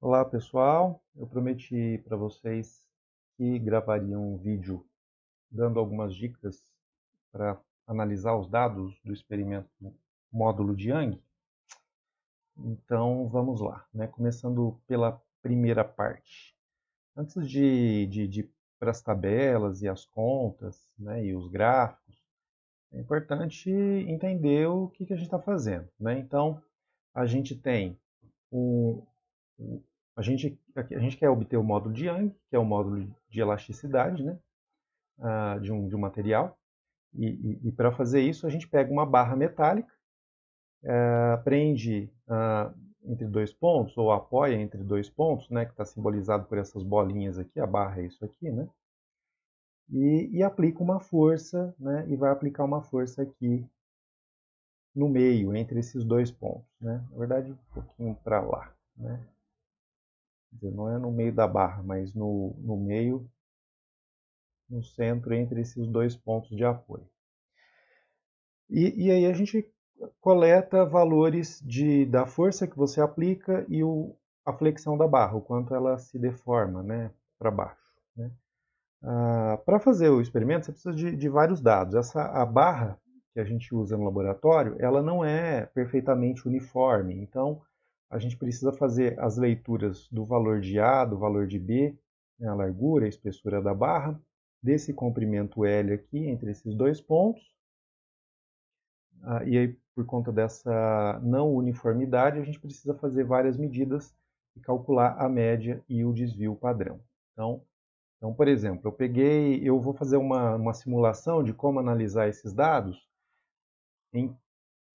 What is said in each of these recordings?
Olá pessoal, eu prometi para vocês que gravaria um vídeo dando algumas dicas para analisar os dados do experimento módulo de Young. Então vamos lá, né? Começando pela primeira parte. Antes de ir para as tabelas e as contas, né, e os gráficos, é importante entender o que a gente está fazendo, né? Então a gente tem um, a gente quer obter o módulo de Young, que é o módulo de elasticidade, né, de um material. E para fazer isso, a gente pega uma barra metálica, prende entre dois pontos, ou apoia entre dois pontos, né, que está simbolizado por essas bolinhas aqui, a barra é isso aqui, né, e aplica uma força, né, e vai aplicar uma força aqui no meio, entre esses dois pontos. Né, na verdade, um pouquinho para lá. Né, quer dizer, não é no meio da barra, mas no meio, no centro, entre esses dois pontos de apoio. E aí a gente coleta valores da força que você aplica e a flexão da barra, o quanto ela se deforma, né, para baixo. Né? Para fazer o experimento, você precisa de vários dados. A barra que a gente usa no laboratório, ela não é perfeitamente uniforme. Então, a gente precisa fazer as leituras do valor de A, do valor de B, né, a largura, a espessura da barra, desse comprimento L aqui, entre esses dois pontos. E aí, por conta dessa não uniformidade, a gente precisa fazer várias medidas e calcular a média e o desvio padrão. Então, por exemplo, eu vou fazer uma simulação de como analisar esses dados, em,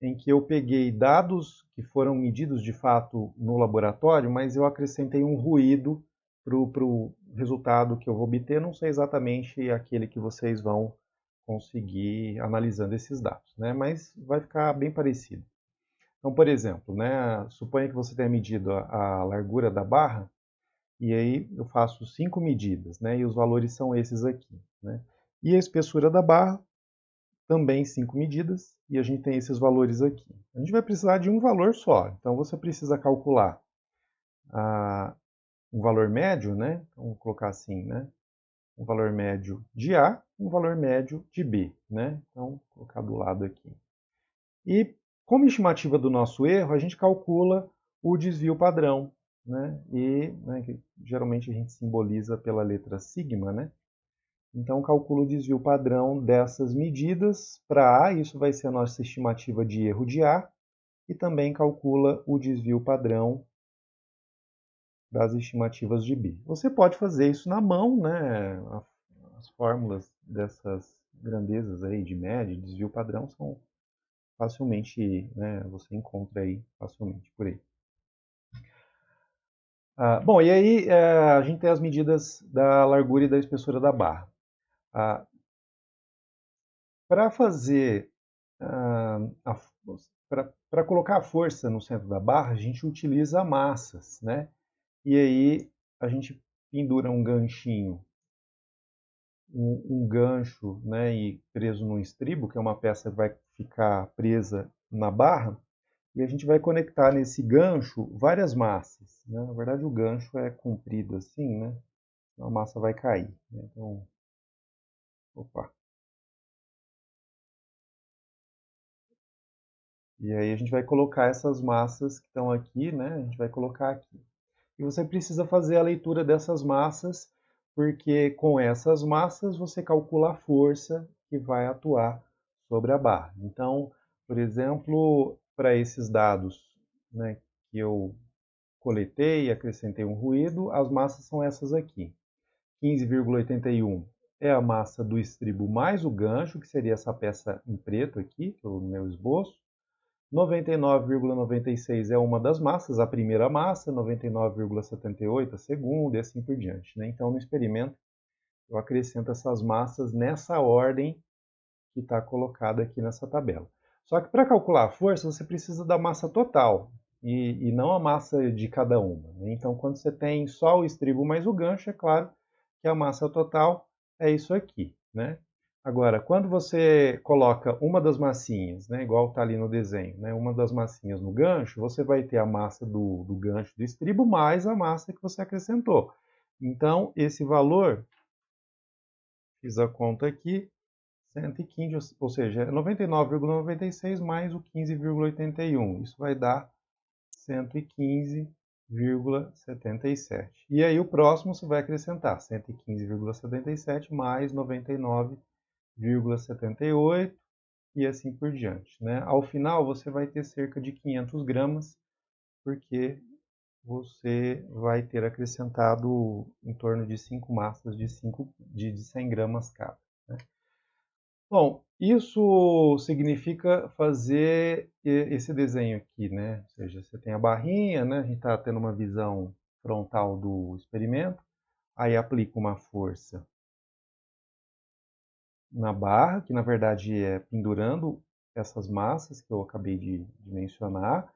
em que eu peguei dados que foram medidos de fato no laboratório, mas eu acrescentei um ruído para o resultado que eu vou obter, não sei exatamente aquele que vocês vão conseguir analisando esses dados, né? Mas vai ficar bem parecido. Então, por exemplo, né, suponha que você tenha medido a largura da barra, e aí eu faço 5 medidas, né, e os valores são esses aqui. Né? E a espessura da barra, também 5 medidas, e a gente tem esses valores aqui. A gente vai precisar de um valor só, então você precisa calcular um valor médio, né? Então, vamos colocar assim, né? Um valor médio de A, um valor médio de B, né? Então, vou colocar do lado aqui. E como estimativa do nosso erro, a gente calcula o desvio padrão, né? E né, que geralmente a gente simboliza pela letra sigma, né? Então calcula o desvio padrão dessas medidas para A, isso vai ser a nossa estimativa de erro de A, e também calcula o desvio padrão das estimativas de B. Você pode fazer isso na mão, né? As fórmulas dessas grandezas aí de média, desvio padrão são facilmente, né, você encontra aí facilmente por aí. Bom, e aí a gente tem as medidas da largura e da espessura da barra. Para fazer, para colocar a força no centro da barra, a gente utiliza massas, né? E aí a gente pendura um ganchinho, um gancho, né, e preso num estribo, que é uma peça que vai ficar presa na barra, e a gente vai conectar nesse gancho várias massas. Né? Na verdade, o gancho é comprido assim, né? A massa vai cair. Né? Então, opa. E aí a gente vai colocar essas massas que estão aqui, né? A gente vai colocar aqui. E você precisa fazer a leitura dessas massas, porque com essas massas você calcula a força que vai atuar sobre a barra. Então, por exemplo, para esses dados, né, que eu coletei e acrescentei um ruído, as massas são essas aqui. 15,81 é a massa do estribo mais o gancho, que seria essa peça em preto aqui, que é o meu esboço. 99,96 é uma das massas, a primeira massa, 99,78 a segunda e assim por diante. Né? Então, no experimento, eu acrescento essas massas nessa ordem que está colocada aqui nessa tabela. Só que para calcular a força, você precisa da massa total e não a massa de cada uma. Né? Então, quando você tem só o estribo mais o gancho, é claro que a massa total é isso aqui. Né? Agora, quando você coloca uma das massinhas, né, igual está ali no desenho, né, uma das massinhas no gancho, você vai ter a massa do gancho do estribo mais a massa que você acrescentou. Então, esse valor, fiz a conta aqui, 115, ou seja, é 99,96 mais o 15,81. Isso vai dar 115,77. E aí o próximo você vai acrescentar 115,77 mais 99,78 e assim por diante, né? Ao final você vai ter cerca de 500 gramas, porque você vai ter acrescentado em torno de 5 massas de 100 gramas cada, né? Bom, isso significa fazer esse desenho aqui, né? Ou seja, você tem a barrinha, né? A gente está tendo uma visão frontal do experimento. Aí aplica uma força na barra, que na verdade é pendurando essas massas que eu acabei de mencionar.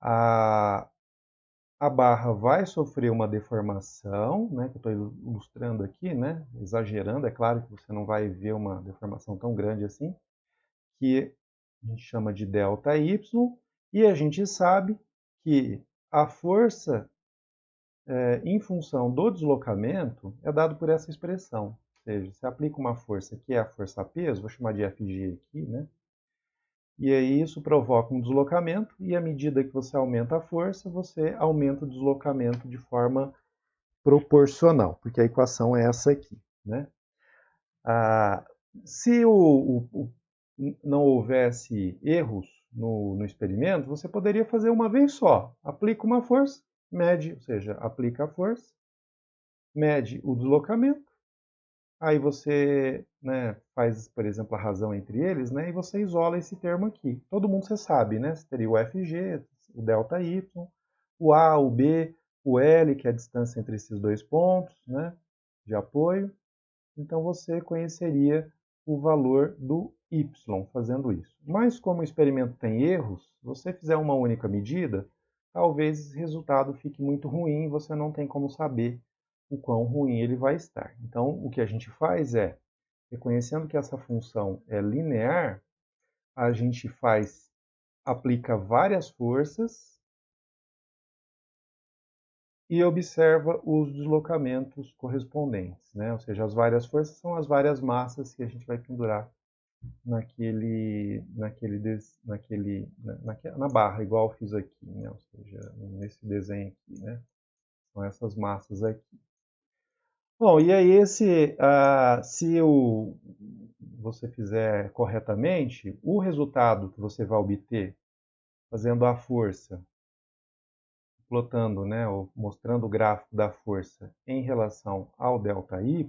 A, a barra vai sofrer uma deformação, né? Que eu estou ilustrando aqui, né? Exagerando, é claro que você não vai ver uma deformação tão grande assim, que a gente chama de ΔY, e a gente sabe que a força em função do deslocamento é dado por essa expressão. Ou seja, você aplica uma força que é a força peso, vou chamar de Fg aqui, né? E aí isso provoca um deslocamento, e à medida que você aumenta a força, você aumenta o deslocamento de forma proporcional, porque a equação é essa aqui, né? Ah, se não houvesse erros no experimento, você poderia fazer uma vez só. Aplica uma força, mede, ou seja, aplica a força, mede o deslocamento, aí você, né, faz, por exemplo, a razão entre eles, né, e você isola esse termo aqui. Todo mundo você sabe, né? Você teria o FG, o ΔY, o A, o B, o L, que é a distância entre esses dois pontos, né, de apoio. Então você conheceria o valor do y fazendo isso. Mas como o experimento tem erros, se você fizer uma única medida, talvez esse resultado fique muito ruim e você não tem como saber o quão ruim ele vai estar. Então o que a gente faz é, reconhecendo que essa função é linear, a gente aplica várias forças e observa os deslocamentos correspondentes, né? Ou seja, as várias forças são as várias massas que a gente vai pendurar na barra, igual eu fiz aqui, né? Ou seja, nesse desenho aqui, né? São essas massas aqui. Bom, e aí se você fizer corretamente, o resultado que você vai obter fazendo a força, plotando, né, ou mostrando o gráfico da força em relação ao ΔY,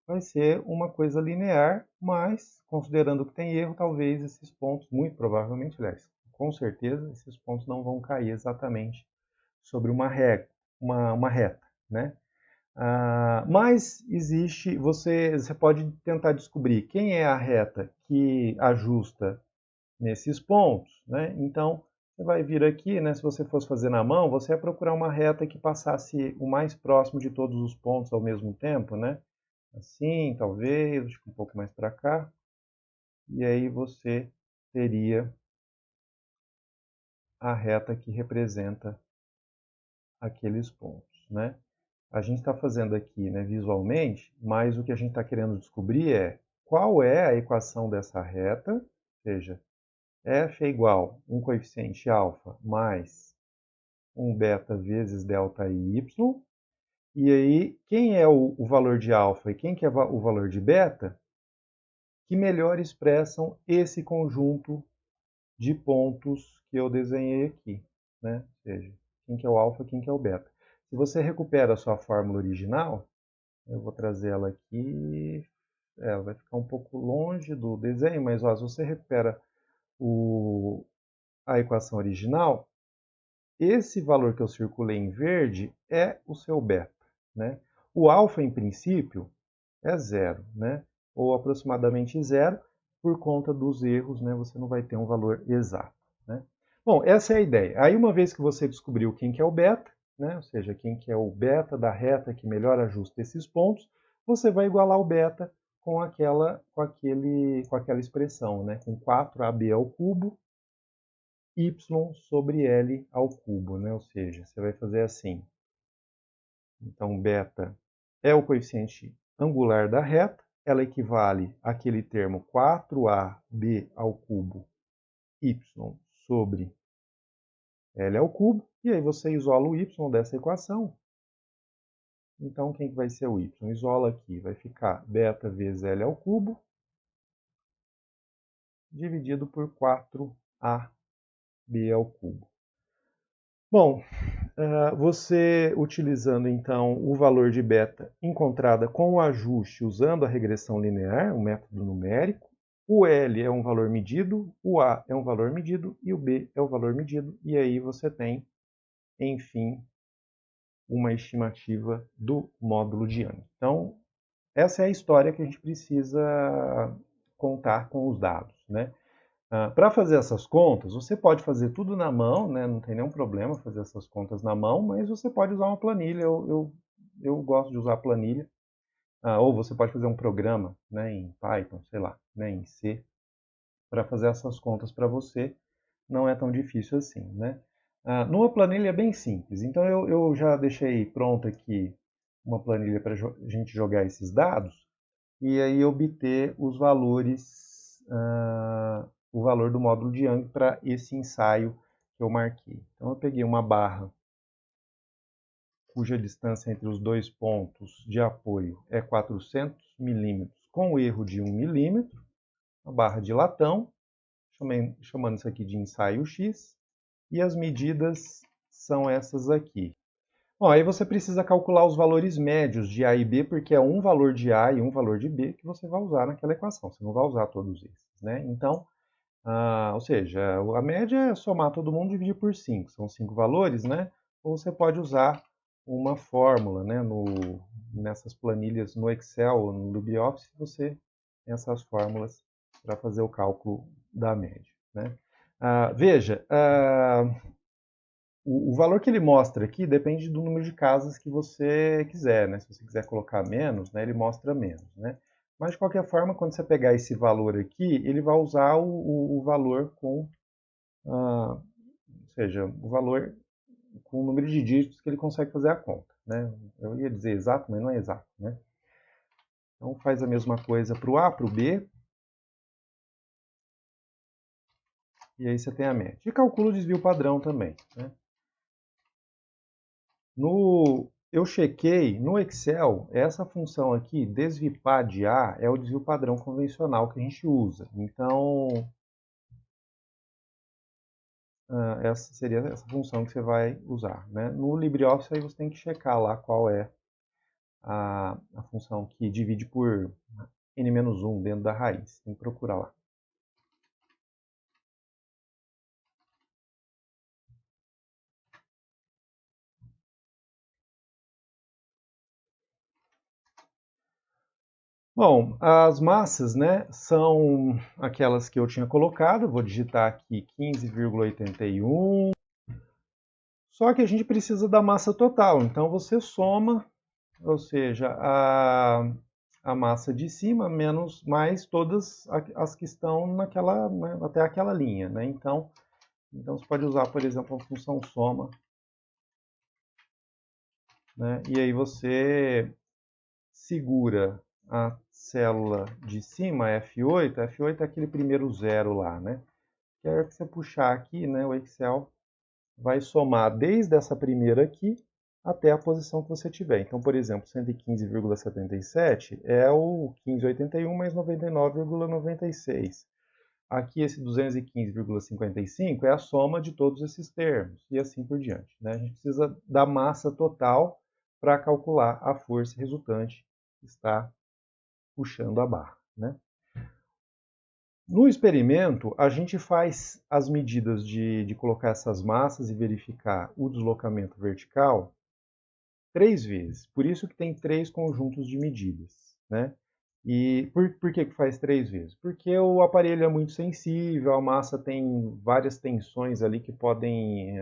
vai ser uma coisa linear, mas, considerando que tem erro, talvez esses pontos, muito provavelmente, aliás, com certeza, esses pontos não vão cair exatamente sobre uma reta, né? Mas existe, você pode tentar descobrir quem é a reta que ajusta nesses pontos, né? Então, você vai vir aqui, né? Se você fosse fazer na mão, você ia procurar uma reta que passasse o mais próximo de todos os pontos ao mesmo tempo, né? Assim, talvez, acho que um pouco mais para cá. E aí você teria a reta que representa aqueles pontos, né? A gente está fazendo aqui, né, visualmente, mas o que a gente está querendo descobrir é qual é a equação dessa reta, ou seja, f é igual a um coeficiente alfa mais um beta vezes delta y, e aí quem é o valor de alfa e quem que é o valor de beta, que melhor expressam esse conjunto de pontos que eu desenhei aqui, né? Ou seja, quem que é o alfa, quem que é o beta. Se você recupera a sua fórmula original, eu vou trazer ela aqui, ela vai ficar um pouco longe do desenho, mas ó, se você recupera a equação original, esse valor que eu circulei em verde é o seu beta, né? O alfa, em princípio, é zero, né? Ou aproximadamente zero, por conta dos erros, né? Você não vai ter um valor exato, né? Bom, essa é a ideia. Aí, uma vez que você descobriu quem que é o beta, né? Ou seja, quem que é o beta da reta que melhor ajusta esses pontos, você vai igualar o beta com aquela expressão, né? Com 4ab ao cubo, y sobre L ao cubo, né? Ou seja, você vai fazer assim. Então, beta é o coeficiente angular da reta, ela equivale àquele termo 4ab ao cubo y sobre L ao cubo, e aí você isola o y dessa equação. Então, quem que vai ser o y? Isola aqui, vai ficar beta vezes L ao cubo, dividido por 4ab ao cubo. Bom, você utilizando então o valor de beta encontrada com o ajuste usando a regressão linear, o método numérico, o L é um valor medido, o A é um valor medido e o B é o valor medido, e aí você tem, enfim, uma estimativa do módulo de Young. Então, essa é a história que a gente precisa contar com os dados, né? Para fazer essas contas, você pode fazer tudo na mão, né? Não tem nenhum problema fazer essas contas na mão, mas você pode usar uma planilha. Eu gosto de usar planilha. Ou você pode fazer um programa, né, em Python, sei lá, né, em C, para fazer essas contas para você. Não é tão difícil assim, né? Numa planilha é bem simples. Então eu já deixei pronto aqui uma planilha para a gente jogar esses dados e aí obter os valores, o valor do módulo de Young para esse ensaio que eu marquei. Então eu peguei uma barra cuja distância entre os dois pontos de apoio é 400 milímetros com erro de 1 milímetro, uma barra de latão, chamando isso aqui de ensaio X, e as medidas são essas aqui. Bom, aí você precisa calcular os valores médios de A e B, porque é um valor de A e um valor de B que você vai usar naquela equação. Você não vai usar todos esses, né? Então, ou seja, a média é somar todo mundo e dividir por 5. São 5 valores, né? Ou você pode usar uma fórmula, né? Nessas planilhas no Excel ou no LibreOffice, você tem essas fórmulas para fazer o cálculo da média, né? Veja, o valor que ele mostra aqui depende do número de casas que você quiser, né? Se você quiser colocar menos, né, ele mostra menos, né? Mas, de qualquer forma, quando você pegar esse valor aqui, ele vai usar o valor com, ou seja, o valor com o número de dígitos que ele consegue fazer a conta, né? Eu ia dizer exato, mas não é exato, né? Então, faz a mesma coisa para o A, para o B, e aí você tem a média. E calcula o desvio padrão também, né? Eu chequei no Excel, essa função aqui, desvipar de A, é o desvio padrão convencional que a gente usa. Então, essa seria essa função que você vai usar, né? No LibreOffice, aí você tem que checar lá qual é a função que divide por n-1 dentro da raiz. Tem que procurar lá. Bom, as massas, né, são aquelas que eu tinha colocado. Vou digitar aqui 15,81. Só que a gente precisa da massa total. Então você soma, ou seja, a massa de cima menos mais todas as que estão naquela, né, até aquela linha, né? Então você pode usar, por exemplo, a função soma, né? E aí você segura a célula de cima, F8. F8 é aquele primeiro zero lá, né? Que é que você puxar aqui, né? O Excel vai somar desde essa primeira aqui até a posição que você tiver. Então, por exemplo, 115,77 é o 1581 mais 99,96. Aqui esse 215,55 é a soma de todos esses termos, e assim por diante, né? A gente precisa da massa total para calcular a força resultante que está puxando a barra, né? No experimento, a gente faz as medidas de colocar essas massas e verificar o deslocamento vertical 3 vezes. Por isso que tem 3 conjuntos de medidas, né? E por que faz 3 vezes? Porque o aparelho é muito sensível, a massa tem várias tensões ali que podem,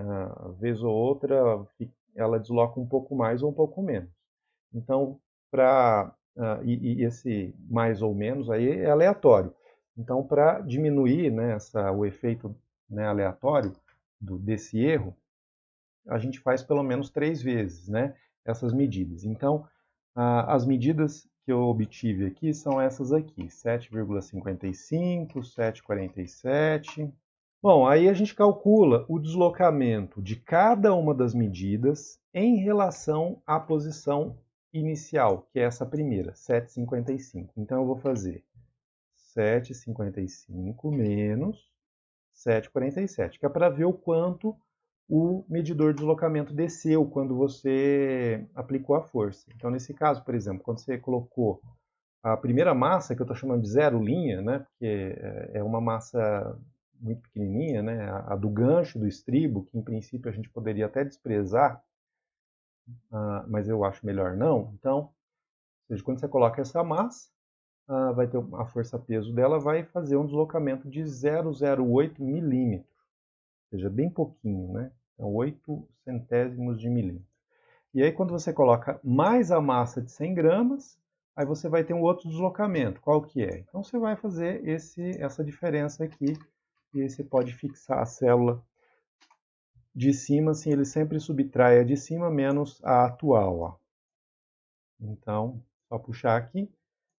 vez ou outra, ela desloca um pouco mais ou um pouco menos. Então, para e esse mais ou menos aí é aleatório. Então, para diminuir, né, o efeito, né, aleatório desse erro, a gente faz pelo menos 3 vezes, né, essas medidas. Então, as medidas que eu obtive aqui são essas aqui, 7,55, 7,47. Bom, aí a gente calcula o deslocamento de cada uma das medidas em relação à posição inicial, que é essa primeira, 7,55. Então eu vou fazer 7,55 menos 7,47, que é para ver o quanto o medidor de deslocamento desceu quando você aplicou a força. Então, nesse caso, por exemplo, quando você colocou a primeira massa, que eu estou chamando de zero linha, né, porque é uma massa muito pequenininha, né, a do gancho, do estribo, que em princípio a gente poderia até desprezar, mas eu acho melhor não. Então, ou seja, quando você coloca essa massa, vai ter a força-peso dela vai fazer um deslocamento de 0,08 milímetros, ou seja, bem pouquinho, né? Então, 8 centésimos de milímetro. E aí, quando você coloca mais a massa de 100 gramas, aí você vai ter um outro deslocamento. Qual que é? Então, você vai fazer essa diferença aqui, e aí você pode fixar a célula de cima, assim, ele sempre subtrai a de cima menos a atual, ó. Então, só puxar aqui,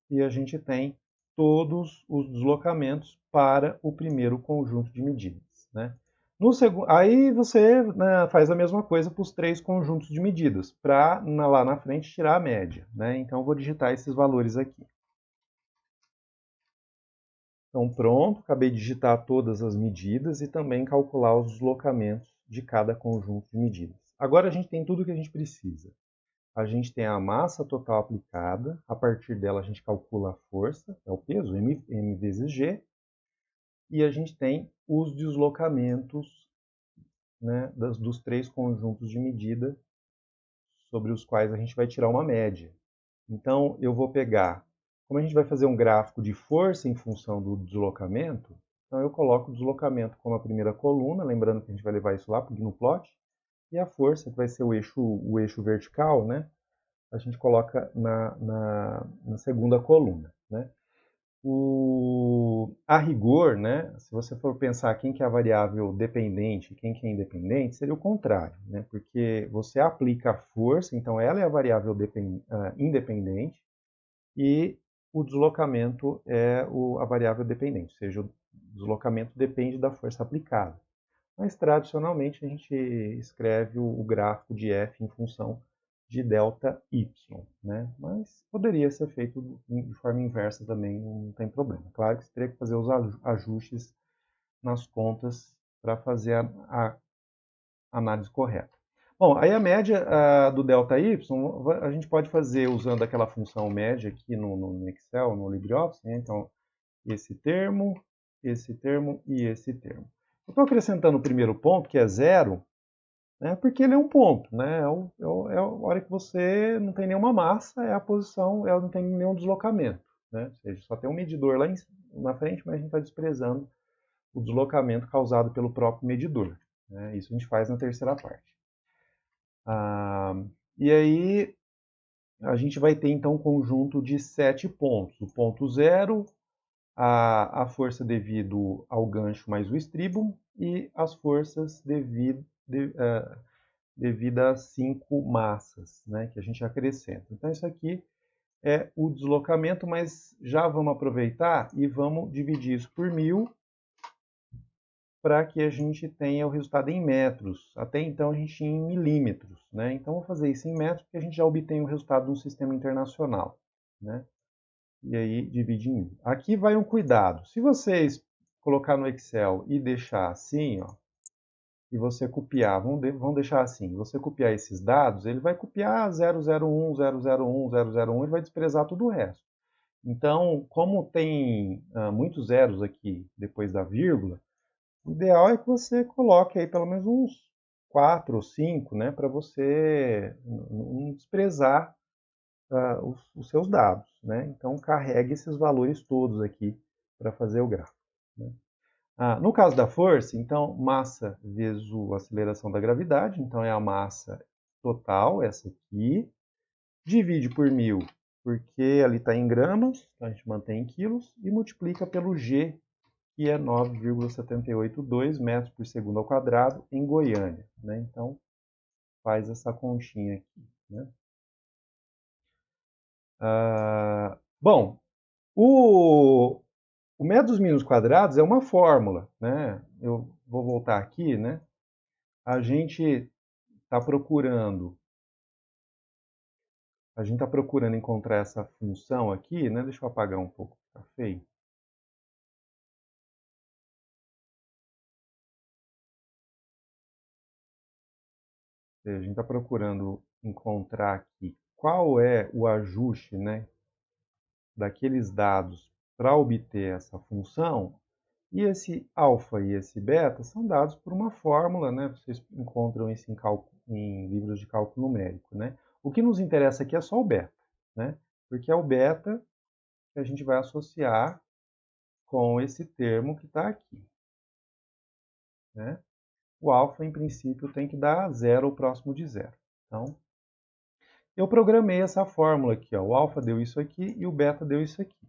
e a gente tem todos os deslocamentos para o primeiro conjunto de medidas, né? Aí você, né, faz a mesma coisa para os 3 conjuntos de medidas, para lá na frente tirar a média, né? Então eu vou digitar esses valores aqui. Então pronto, acabei de digitar todas as medidas e também calcular os deslocamentos de cada conjunto de medidas. Agora a gente tem tudo o que a gente precisa. A gente tem a massa total aplicada, a partir dela a gente calcula a força, é o peso, m vezes g, e a gente tem os deslocamentos, né, dos 3 conjuntos de medida sobre os quais a gente vai tirar uma média. Então, eu vou pegar, como a gente vai fazer um gráfico de força em função do deslocamento, então eu coloco o deslocamento como a primeira coluna, lembrando que a gente vai levar isso lá para o GNU-plot, e a força, que vai ser o eixo vertical, né, a gente coloca na segunda coluna, né. A rigor, né, se você for pensar quem que é a variável dependente e quem que é independente, seria o contrário, né, porque você aplica a força, então ela é a variável independente e o deslocamento é a variável dependente, ou seja, o deslocamento depende da força aplicada. Mas tradicionalmente a gente escreve o gráfico de f em função de ΔY, né? Mas poderia ser feito de forma inversa também, não tem problema. Claro que você teria que fazer os ajustes nas contas para fazer a análise correta. Bom, aí a média do ΔY, a gente pode fazer usando aquela função média aqui no Excel, no LibreOffice, né? Então, esse termo e esse termo. Eu estou acrescentando o primeiro ponto, que é zero, né, porque ele é um ponto, né? É a hora que você não tem nenhuma massa, é a posição, não tem nenhum deslocamento, né? Ou seja, só tem um medidor lá na frente, mas a gente está desprezando o deslocamento causado pelo próprio medidor, né? Isso a gente faz na terceira parte. E aí a gente vai ter então um conjunto de 7 pontos. O ponto 0, a força devido ao gancho mais o estribo e as forças devidas a 5 massas, né, que a gente acrescenta. Então isso aqui é o deslocamento, mas já vamos aproveitar e vamos dividir isso por 1000 para que a gente tenha o resultado em metros. Até então a gente tinha em milímetros, né? Então vou fazer isso em metros porque a gente já obtém o resultado de um sistema internacional, né? E aí divide em 1000. Aqui vai um cuidado. Se vocês colocar no Excel e deixar assim, ó, e você copiar, vamos deixar assim, você copiar esses dados, ele vai copiar 001, 001, 001, ele vai desprezar tudo o resto. Então, como tem muitos zeros aqui depois da vírgula, o ideal é que você coloque aí pelo menos uns 4 ou 5, né, para você não desprezar os seus dados, né? Então, carregue esses valores todos aqui para fazer o gráfico, né? No caso da força, então, massa vezes a aceleração da gravidade, então é a massa total, essa aqui, divide por 1000, porque ali está em gramas, então a gente mantém em quilos, e multiplica pelo G, que é 9,782 metros por segundo ao quadrado em Goiânia, né? Então, faz essa continha aqui, né? Bom, o método dos mínimos quadrados é uma fórmula, né? Eu vou voltar aqui, né? A gente está procurando encontrar essa função aqui, né? Deixa eu apagar um pouco, tá feio. A gente está procurando encontrar aqui qual é o ajuste, né, daqueles dados para obter essa função. E esse alfa e esse beta são dados por uma fórmula, né? Vocês encontram isso em livros de cálculo numérico, né? O que nos interessa aqui é só o beta, né? Porque é o beta que a gente vai associar com esse termo que está aqui, né? O alfa, em princípio, tem que dar zero ou próximo de zero. Então, eu programei essa fórmula aqui, ó. O alfa deu isso aqui e o beta deu isso aqui.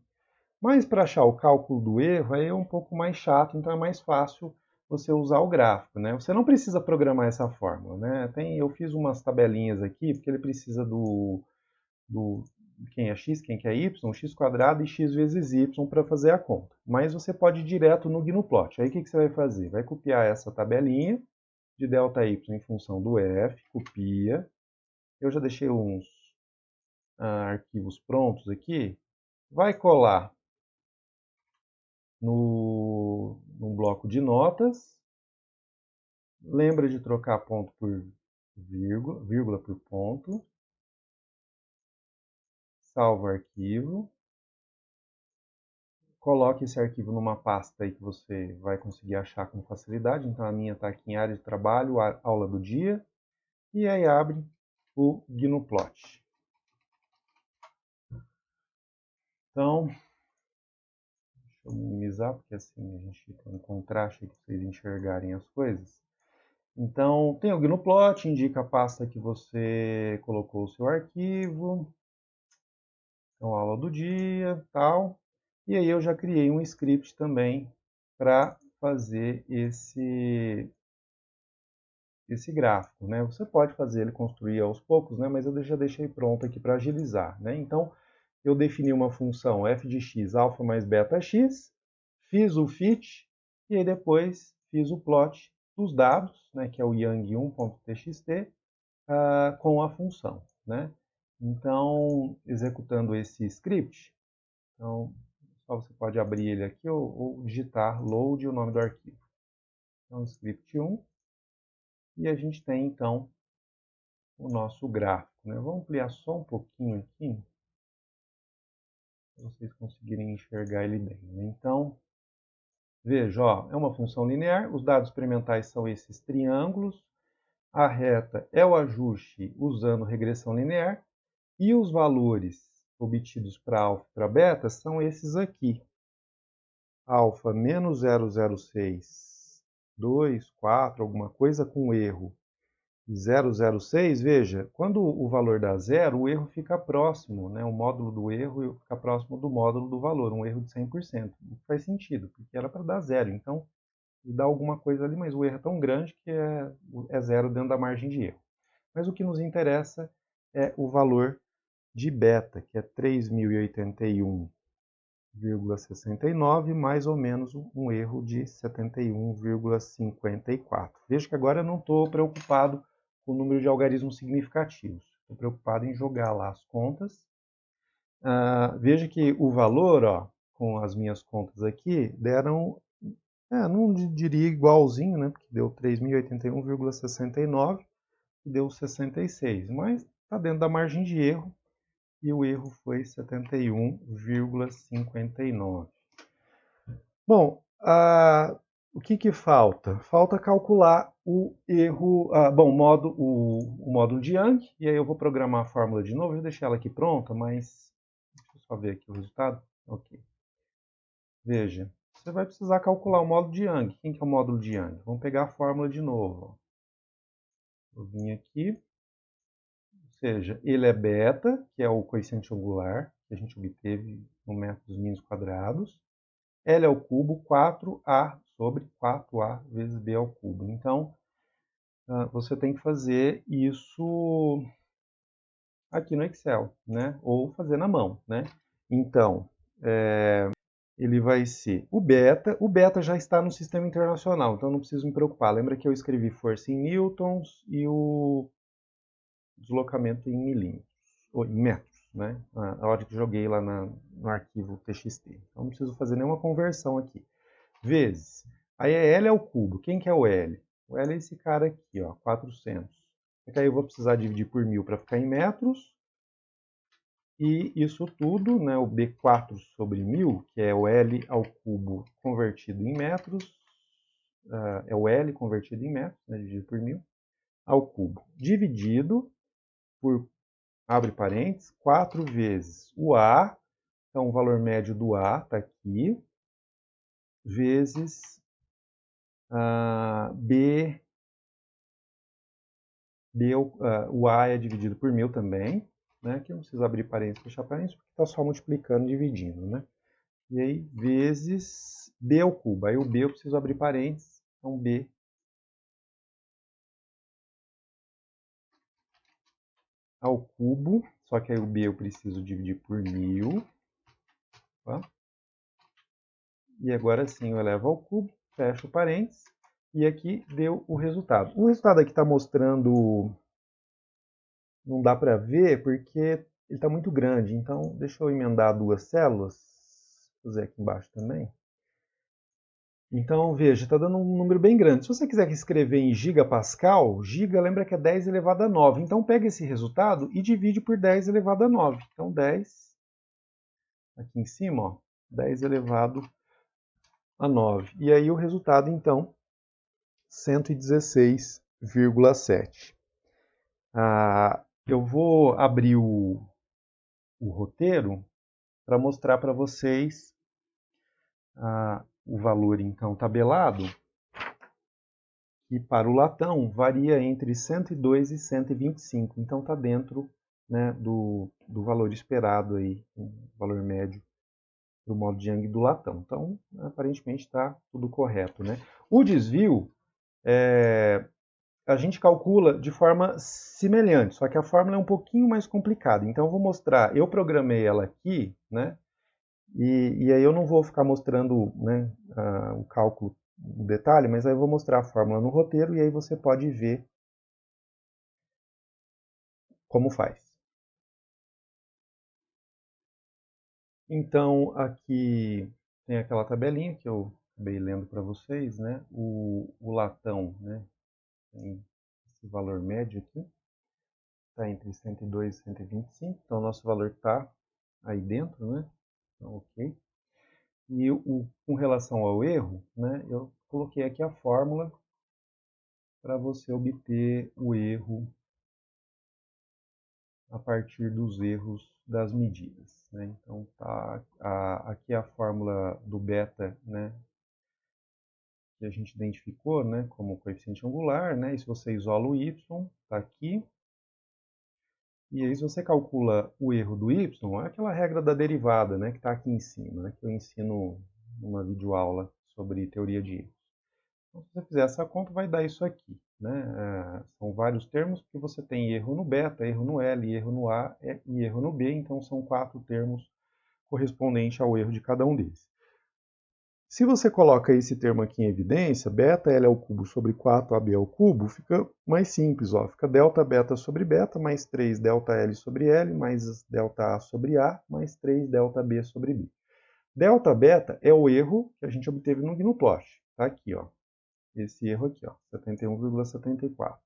Mas para achar o cálculo do erro aí é um pouco mais chato, então é mais fácil você usar o gráfico, né? Você não precisa programar essa fórmula, né? Eu fiz umas tabelinhas aqui, porque ele precisa do quem é x, quem é y, x quadrado e x vezes y para fazer a conta. Mas você pode ir direto no GNUplot. Aí o que você vai fazer? Vai copiar essa tabelinha de ΔY em função do f, copia. Eu já deixei uns arquivos prontos aqui. Vai colar no bloco de notas. Lembra de trocar ponto por vírgula, vírgula por ponto. Salva o arquivo. Coloque esse arquivo numa pasta aí que você vai conseguir achar com facilidade. Então a minha está aqui em área de trabalho, aula do dia. E aí abre o GNUplot. Então, deixa eu minimizar, porque assim a gente tem um contraste para vocês enxergarem as coisas. Então, tem o GNUplot, indica a pasta que você colocou o seu arquivo. Então, aula do dia, tal. E aí eu já criei um script também para fazer esse gráfico, né? Você pode fazer ele construir aos poucos, né? Mas eu já deixei pronto aqui para agilizar, né? Então, eu defini uma função f de x, alfa mais beta x, fiz o fit, e aí depois fiz o plot dos dados, né? Que é o yang1.txt, com a função, né? Então, executando esse script, então, só você pode abrir ele aqui ou digitar load o nome do arquivo. Então, script 1, e a gente tem, então, o nosso gráfico, né? Vamos ampliar só um pouquinho aqui, para vocês conseguirem enxergar ele bem, né? Então, veja, ó, é uma função linear, os dados experimentais são esses triângulos, a reta é o ajuste usando regressão linear, e os valores obtidos para alfa e para beta são esses aqui. Alfa menos 006, 2, 4, alguma coisa com erro 006, veja, quando o valor dá zero, o erro fica próximo, né? O módulo do erro fica próximo do módulo do valor, um erro de 100%. Faz sentido, porque era para dar zero, então dá alguma coisa ali, mas o erro é tão grande que é zero dentro da margem de erro. Mas o que nos interessa é o valor de beta, que é 3.081,69, mais ou menos um erro de 71,54. Veja que agora eu não estou preocupado com o número de algarismos significativos. Estou preocupado em jogar lá as contas. Veja que o valor, ó, com as minhas contas aqui, deram, não diria igualzinho, né, porque deu 3.081,69 e deu 66, mas está dentro da margem de erro, e o erro foi 71,59. Bom, o que falta? Falta calcular o erro, bom, o módulo de Young, e aí eu vou programar a fórmula de novo, eu deixei ela aqui pronta, mas deixa eu só ver aqui o resultado. Ok. Veja, você vai precisar calcular o módulo de Young. Quem que é o módulo de Young? Vamos pegar a fórmula de novo. Ó. Eu vim aqui, seja, ele é beta, que é o coeficiente angular que a gente obteve no método dos mínimos quadrados. L ao cubo, 4A sobre 4A vezes B ao cubo. Então, você tem que fazer isso aqui no Excel, né? Ou fazer na mão, né? Então, ele vai ser o beta. O beta já está no sistema internacional, então não preciso me preocupar. Lembra que eu escrevi força em newtons e o deslocamento em milímetros, ou em metros, né? Na hora que joguei lá no arquivo TXT. Então não preciso fazer nenhuma conversão aqui. Vezes. Aí é L ao cubo. Quem que é o L? O L é esse cara aqui, ó, 400. Porque aí eu vou precisar dividir por 1000 para ficar em metros. E isso tudo, né, o B4 sobre 1000, que é o L ao cubo convertido em metros, é o L convertido em metros, né, dividido por 1000, ao cubo, dividido por, abre parênteses, 4 vezes o A, então o valor médio do A está aqui, vezes B, o A é dividido por 1000 também, né, aqui não precisa abrir parênteses, fechar parênteses, porque está só multiplicando e dividindo, né? E aí, vezes B ao cubo. Aí o B eu preciso abrir parênteses, então B ao cubo, só que aí o B eu preciso dividir por 1000. Tá? E agora sim eu elevo ao cubo, fecho parênteses, e aqui deu o resultado. O resultado aqui está mostrando, não dá para ver porque ele está muito grande, então deixa eu emendar duas células, vou fazer aqui embaixo também. Então, veja, está dando um número bem grande. Se você quiser escrever em gigapascal, giga lembra que é 10 elevado a 9. Então, pega esse resultado e divide por 10 elevado a 9. Então, 10, aqui em cima, ó, 10 elevado a 9. E aí o resultado, então, 116,7. Eu vou abrir o roteiro para mostrar para vocês o valor, então, tabelado. E para o latão varia entre 102 e 125, então está dentro, né, do valor esperado, aí, o valor médio do modo de Young do latão. Então, aparentemente está tudo correto. Né? O desvio, a gente calcula de forma semelhante, só que a fórmula é um pouquinho mais complicada. Então, eu vou mostrar, eu programei ela aqui, né, e aí eu não vou ficar mostrando, né, o cálculo no detalhe, mas aí eu vou mostrar a fórmula no roteiro e aí você pode ver como faz. Então, aqui tem aquela tabelinha que eu acabei lendo para vocês, né? O latão, né? Tem esse valor médio aqui, está entre 102 e 125, então o nosso valor está aí dentro, né? Então, ok. E com relação ao erro, né? Eu coloquei aqui a fórmula para você obter o erro a partir dos erros das medidas. Né? Então, tá, aqui a fórmula do beta, né, que a gente identificou, né, como coeficiente angular, né, e se você isola o y, está aqui. E aí, se você calcula o erro do y, é aquela regra da derivada, né, que está aqui em cima, né, que eu ensino numa videoaula sobre teoria de erros. Então, se você fizer essa conta, vai dar isso aqui. Né? São vários termos, porque você tem erro no beta, erro no L, erro no A e erro no B, então são 4 termos correspondentes ao erro de cada um deles. Se você coloca esse termo aqui em evidência, beta L ao cubo sobre 4AB ao cubo, fica mais simples. Ó. Fica delta beta sobre beta, mais 3 delta L sobre L, mais delta A sobre A, mais 3 delta B sobre B. Delta beta é o erro que a gente obteve no GNU plot. Está aqui, ó. Esse erro aqui, ó, 71,74.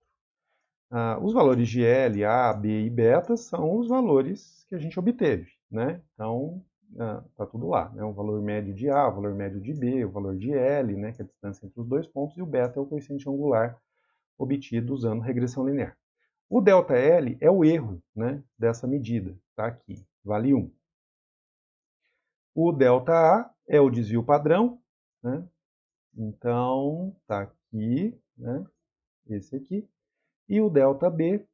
Os valores de L, A, B e beta são os valores que a gente obteve, né? Então, tá tudo lá, né? O valor médio de A, o valor médio de B, o valor de L, né? Que é a distância entre os dois pontos, e o beta é o coeficiente angular obtido usando regressão linear. O ΔL é o erro, né, dessa medida, tá aqui, vale 1. O ΔA é o desvio padrão, né? Então, tá aqui, né? Esse aqui. E o ΔB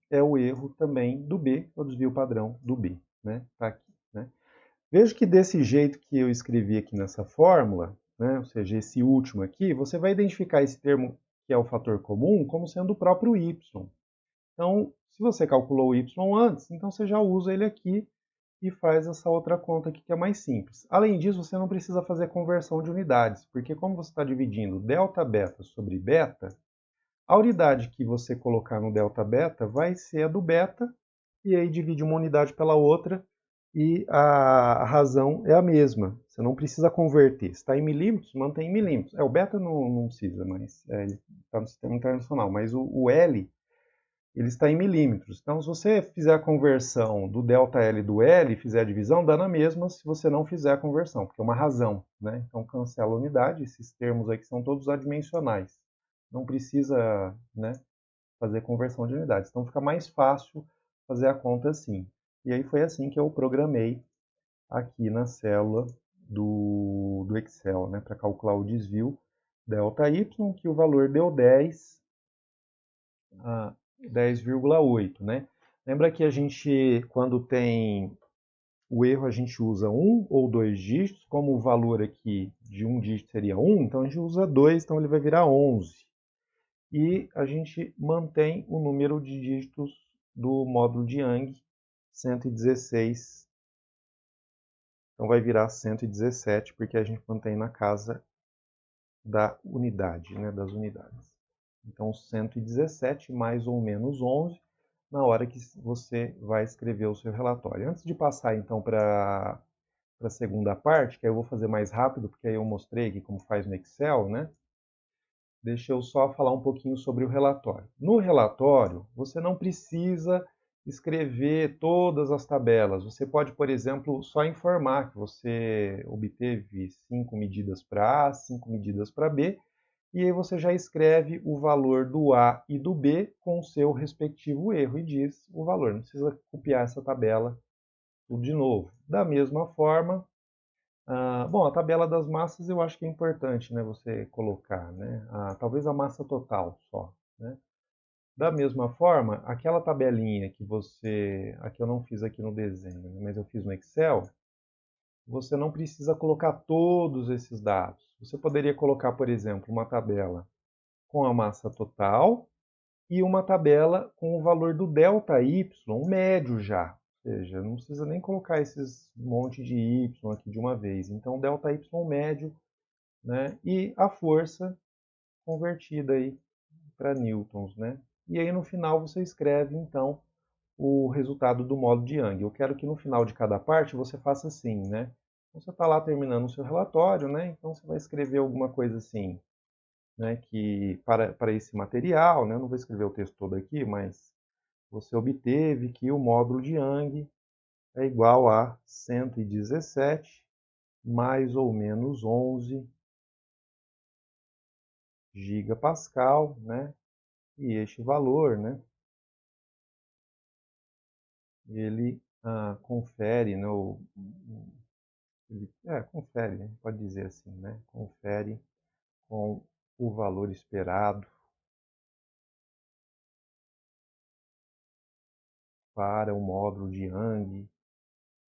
é o erro também do B, o desvio padrão do B, né? Tá aqui, né? Veja que desse jeito que eu escrevi aqui nessa fórmula, né, ou seja, esse último aqui, você vai identificar esse termo que é o fator comum como sendo o próprio y. Então, se você calculou o y antes, então você já usa ele aqui e faz essa outra conta aqui que é mais simples. Além disso, você não precisa fazer conversão de unidades, porque como você está dividindo delta beta sobre beta, a unidade que você colocar no delta beta vai ser a do beta, e aí divide uma unidade pela outra, e a razão é a mesma. Você não precisa converter. Se está em milímetros, mantém em milímetros. O beta não precisa, mas ele está no sistema internacional. Mas o L, ele está em milímetros. Então, se você fizer a conversão do ΔL do L e fizer a divisão, dá na mesma se você não fizer a conversão, porque é uma razão, né? Então, cancela a unidade. Esses termos aqui são todos adimensionais. Não precisa, né, fazer conversão de unidades. Então, fica mais fácil fazer a conta assim. E aí foi assim que eu programei aqui na célula do Excel, né, para calcular o desvio ΔY, que o valor deu 10,8, né? Lembra que a gente, quando tem o erro, a gente usa um ou dois dígitos, como o valor aqui de um dígito seria 1, então a gente usa 2, então ele vai virar 11. E a gente mantém o número de dígitos do módulo de Young, 116. Então vai virar 117, porque a gente mantém na casa da unidade, né, das unidades. Então 117 mais ou menos 11 na hora que você vai escrever o seu relatório. Antes de passar então para a segunda parte, que aí eu vou fazer mais rápido, porque aí eu mostrei aqui como faz no Excel, né? Deixa eu só falar um pouquinho sobre o relatório. No relatório, você não precisa escrever todas as tabelas. Você pode, por exemplo, só informar que você obteve 5 medidas para A, 5 medidas para B, e aí você já escreve o valor do A e do B com o seu respectivo erro e diz o valor. Não precisa copiar essa tabela tudo de novo. Da mesma forma, bom, a tabela das massas eu acho que é importante, né, você colocar, né? Talvez a massa total só, né? Da mesma forma, aquela tabelinha que você, aqui eu não fiz aqui no desenho, né, mas eu fiz no Excel, você não precisa colocar todos esses dados. Você poderia colocar, por exemplo, uma tabela com a massa total e uma tabela com o valor do ΔY médio já. Ou seja, não precisa nem colocar esses monte de Y aqui de uma vez. Então, ΔY médio, né? E a força convertida aí para newtons, né? E aí no final você escreve então o resultado do módulo de Young. Eu quero que no final de cada parte você faça assim, né? Então, você está lá terminando o seu relatório, né? Então você vai escrever alguma coisa assim, né? Que para esse material, né? Eu não vou escrever o texto todo aqui, mas você obteve que o módulo de Young é igual a 117 mais ou menos 11 gigapascal, né? E este valor, né? Ele confere, né? Confere, né? Pode dizer assim, né? Confere com o valor esperado para o módulo de Young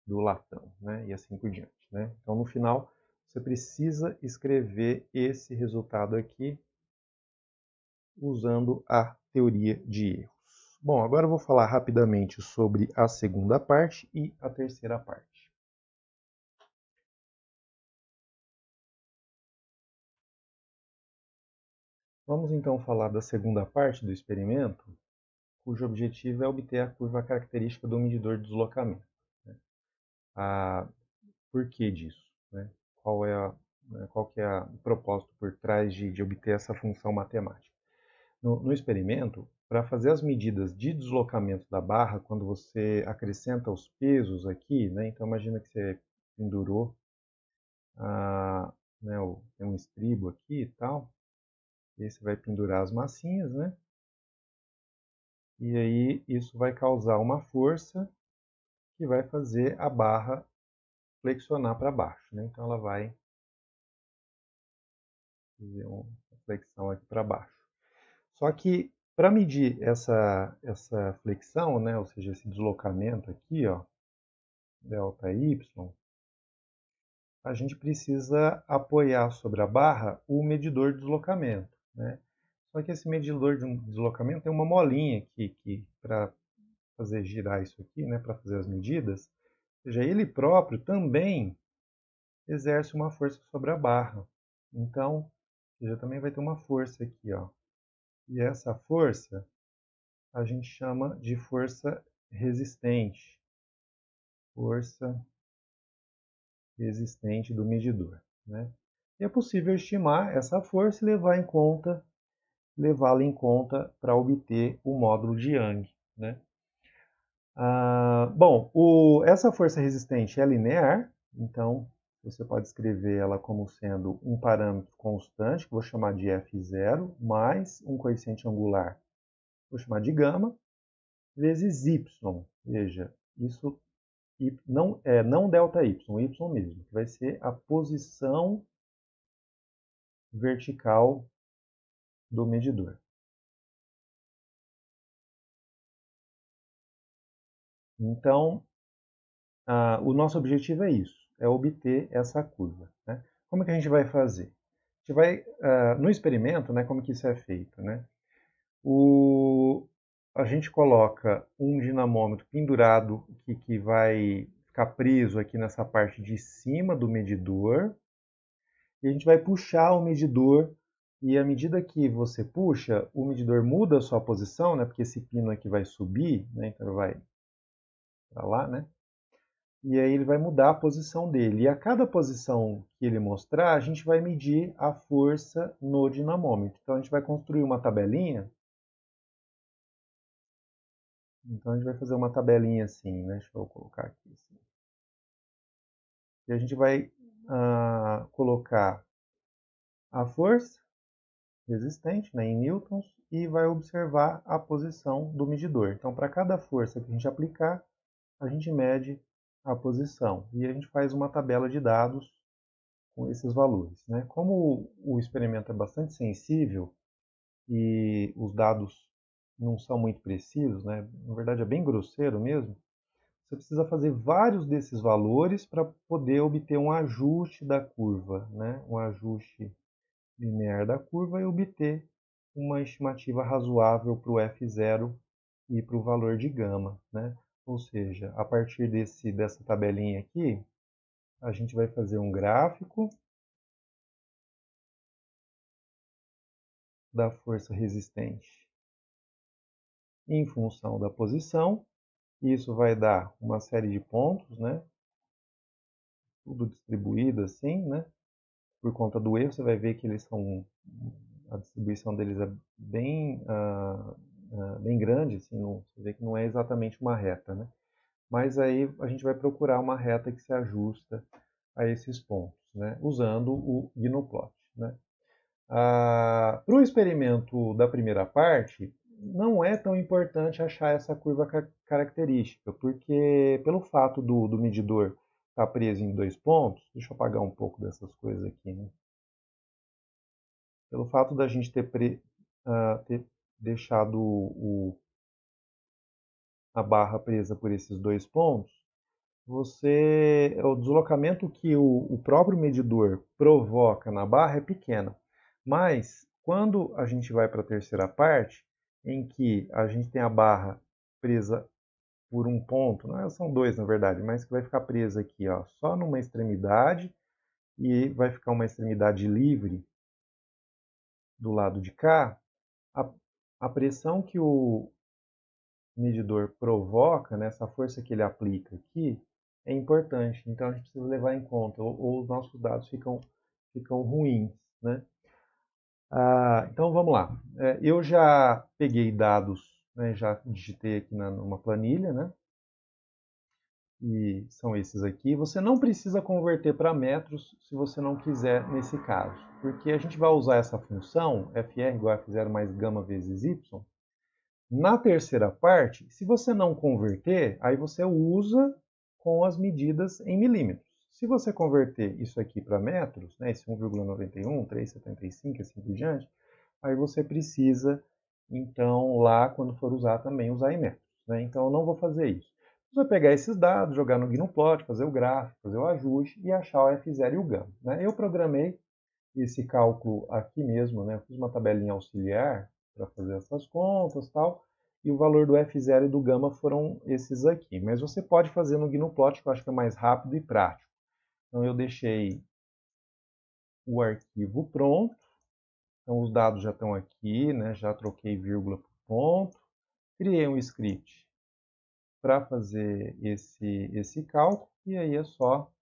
do latão, né? E assim por diante, né? Então, no final, você precisa escrever esse resultado aqui usando a teoria de erros. Bom, agora eu vou falar rapidamente sobre a segunda parte e a terceira parte. Vamos então falar da segunda parte do experimento, cujo objetivo é obter a curva característica do medidor de deslocamento. Por que disso? Né? Qual que é o propósito por trás de obter essa função matemática? No experimento, para fazer as medidas de deslocamento da barra, quando você acrescenta os pesos aqui, né? Então imagina que você pendurou né, tem um estribo aqui e tal, e aí você vai pendurar as massinhas, né? E aí isso vai causar uma força que vai fazer a barra flexionar para baixo, né? Então ela vai fazer uma flexão aqui para baixo. Só que para medir essa flexão, né, ou seja, esse deslocamento aqui, ó, ΔY, a gente precisa apoiar sobre a barra o medidor de deslocamento, né? Só que esse medidor de deslocamento tem uma molinha aqui que para fazer girar isso aqui, né, para fazer as medidas, ou seja, ele próprio também exerce uma força sobre a barra. Então, já também vai ter uma força aqui, ó. E essa força a gente chama de força resistente. Força resistente do medidor, né? E é possível estimar essa força e levá-la em conta para obter o módulo de Young, né? Bom, essa força resistente é linear, então você pode escrever ela como sendo um parâmetro constante, que vou chamar de F0, mais um coeficiente angular, vou chamar de gama, vezes y. Veja, isso não delta y, y mesmo, que vai ser a posição vertical do medidor. Então, o nosso objetivo é isso, é obter essa curva, né? Como é que a gente vai fazer? A gente vai, no experimento, né, como que isso é feito, né? A gente coloca um dinamômetro pendurado que vai ficar preso aqui nessa parte de cima do medidor, e a gente vai puxar o medidor, e à medida que você puxa, o medidor muda a sua posição, né, porque esse pino aqui vai subir, né, então ele vai para lá, né? E aí ele vai mudar a posição dele. E a cada posição que ele mostrar, a gente vai medir a força no dinamômetro. Então a gente vai construir uma tabelinha. Então a gente vai fazer uma tabelinha assim, né? Deixa eu colocar aqui. Assim. E a gente vai colocar a força resistente, né, em newtons, e vai observar a posição do medidor. Então, para cada força que a gente aplicar, a gente mede a posição. E a gente faz uma tabela de dados com esses valores, né? Como o experimento é bastante sensível e os dados não são muito precisos, né? Na verdade é bem grosseiro mesmo, você precisa fazer vários desses valores para poder obter um ajuste da curva, né? Um ajuste linear da curva e obter uma estimativa razoável para o F0 e para o valor de gama, né? Ou seja, a partir dessa tabelinha aqui, a gente vai fazer um gráfico da força resistente em função da posição. Isso vai dar uma série de pontos, né? Tudo distribuído assim, né? Por conta do erro, você vai ver que eles são a distribuição deles é bem grande, assim, você vê que não é exatamente uma reta, né? Mas aí a gente vai procurar uma reta que se ajusta a esses pontos, né? Usando o Gnoplot, né? Para o experimento da primeira parte, não é tão importante achar essa curva característica, porque pelo fato do medidor estar preso em dois pontos, deixa eu apagar um pouco dessas coisas aqui, né? Pelo fato da gente ter deixado a barra presa por esses dois pontos, o deslocamento que o próprio medidor provoca na barra é pequeno. Mas, quando a gente vai para a terceira parte, em que a gente tem a barra presa por um ponto, não são dois na verdade, mas que vai ficar presa aqui, ó, só numa extremidade, e vai ficar uma extremidade livre do lado de cá, a, a pressão que o medidor provoca, né, essa força que ele aplica aqui, é importante. Então a gente precisa levar em conta, ou os nossos dados ficam ruins, né? Então vamos lá. Eu já peguei dados, né, já digitei aqui numa planilha, né? E são esses aqui. Você não precisa converter para metros se você não quiser nesse caso, porque a gente vai usar essa função, FR igual a F0 mais gama vezes Y. Na terceira parte, se você não converter, aí você usa com as medidas em milímetros. Se você converter isso aqui para metros, né, esse 1,91, 3,75, assim por diante, aí você precisa Então, lá, quando for usar, também usar em métodos, né? Então, eu não vou fazer isso. Você vai pegar esses dados, jogar no Gnuplot, fazer o gráfico, fazer o ajuste e achar o F0 e o gama, né? Eu programei esse cálculo aqui mesmo, né? Eu fiz uma tabelinha auxiliar para fazer essas contas e tal, e o valor do F0 e do gama foram esses aqui. Mas você pode fazer no Gnuplot, que eu acho que é mais rápido e prático. Então, eu deixei o arquivo pronto. Então, os dados já estão aqui, né? Já troquei vírgula por ponto. Criei um script para fazer esse cálculo e aí é só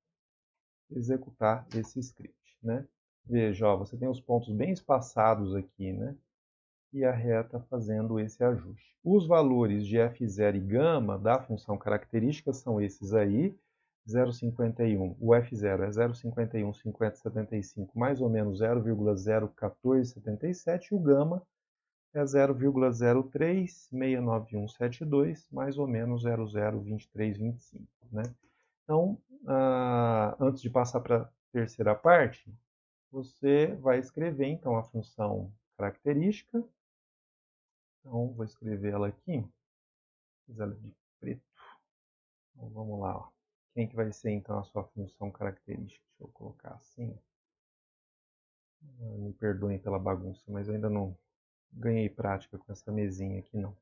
executar esse script, né? Veja, ó, você tem os pontos bem espaçados aqui, né? E a reta fazendo esse ajuste. Os valores de F0 e gama da função característica são esses aí, 0,51. O F0 é 0,51, 5075, mais ou menos 0,01477, e o gama é 0,03697172, mais ou menos 002325, né? Então, antes de passar para a terceira parte, você vai escrever então a função característica. Então, vou escrever ela aqui, fiz ela de preto. Então, vamos lá, ó. Quem que vai ser então a sua função característica? Deixa eu colocar assim. Me perdoem pela bagunça, mas eu ainda não ganhei prática com essa mesinha aqui não.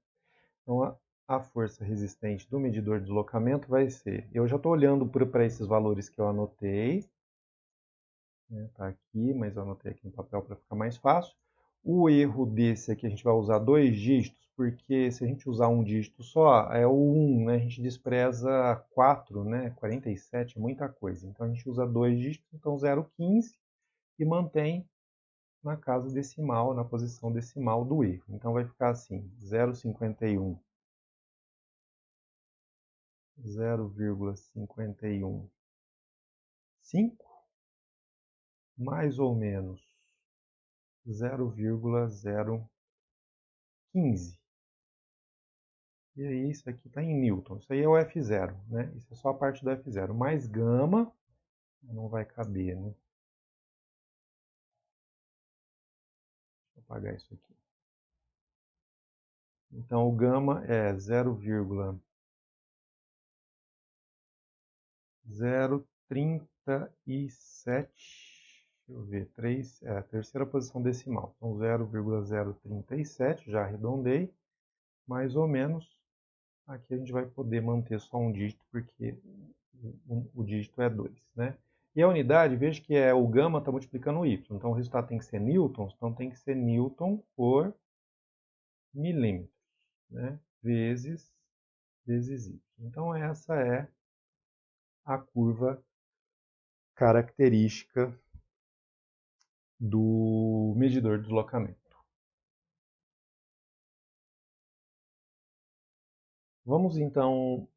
Então, a força resistente do medidor de deslocamento vai ser... Eu já estou olhando para esses valores que eu anotei. Está aqui, mas eu anotei aqui no papel para ficar mais fácil. O erro desse aqui, a gente vai usar 2 dígitos, porque se a gente usar um dígito só, é o 1, né? A gente despreza 4, né? 47 é muita coisa. Então, a gente usa 2 dígitos, então 0,15, e mantém na casa decimal, na posição decimal do erro. Então, vai ficar assim, 0,51, 0,515, mais ou menos 0,015. E aí, isso aqui está em Newton. Isso aí é o F0, né? Isso é só a parte do F0. Mais gama, não vai caber, né? Deixa eu apagar isso aqui. Então, o gama é 0,037. Deixa eu ver, 3, é a terceira posição decimal. Então, 0,037, já arredondei. Mais ou menos. Aqui a gente vai poder manter só um dígito, porque o dígito é 2, né? E a unidade, veja que o gama está multiplicando o y. Então, o resultado tem que ser newtons, então tem que ser newton por milímetro, né? Vezes y. Então, essa é a curva característica do medidor de deslocamento. Vamos, então,